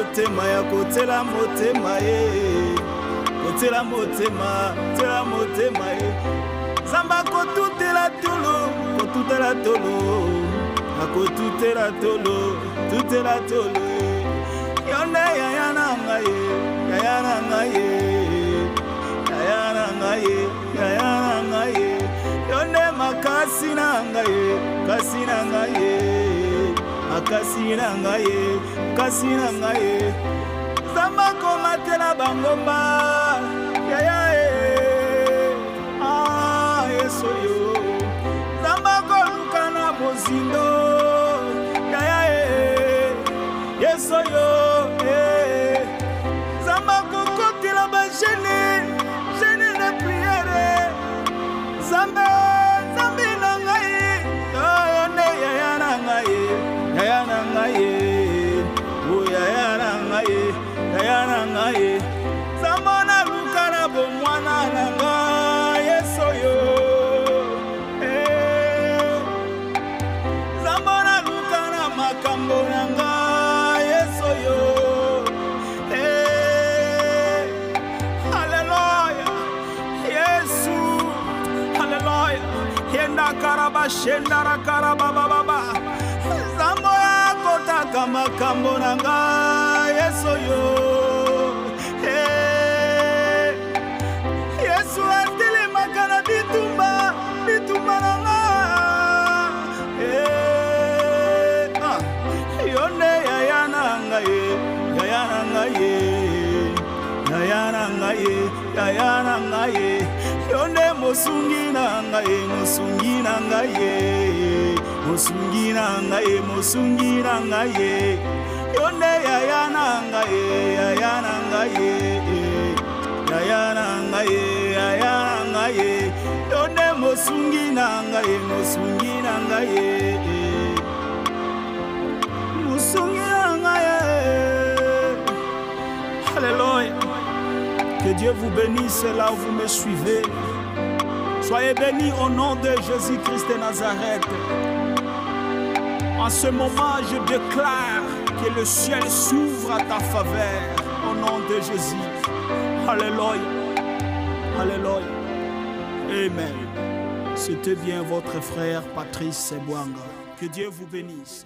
motema ya kotela motema ye kotela motema tela motema ye zamba kotutela tolo akotutela tolo tutela tolo yonde yaya na ngaye yaya na ngaye yaya na ngaye yaya na ngaye yonde makasi na ngaye kasi na ngaye makasi na ngaye kasi na ngaye zamba komatela bangomba yaya yeso yo zamba koluka na mozindo yaya yeso yo zamba kokotela bajene jene na priere zambe zambe na ngaye yone yaya na ngaye yaya na ngaye o yaya na ngaye yaya na ngaye zamba na luka na bomwana na ngaye yeso yo zamba na luka na makambo na ngaye yeso yo haleluya yesu haleluya yenda karaba shenda karaba baba zamba ya kotaka makambo na ngaye yeso yo yesu atelemaka na bitumba na nga yonde yaya na ngaye yaya na ngaye yaya na ngaye yaya na ngaye yonde mosungi na ngaye mosungi na ngaye mosungi na ngaye mosungi na ngaye yonde yaya na ngaye yaya na ngaye yaya na ngaye yaya na ngaye yonde mosungi na ngaye mosungi na ngaye mosungi na ngaye. Alléluia. Que Dieu vous bénisse là où vous me suivez. Soyez bénis au nom de Jésus-Christ de Nazareth. En ce moment, je déclare que le ciel s'ouvre à ta faveur au nom de Jésus. Alléluia. Alléluia. Amen. C'était bien votre frère Patrice Sebouanga. Que Dieu vous bénisse.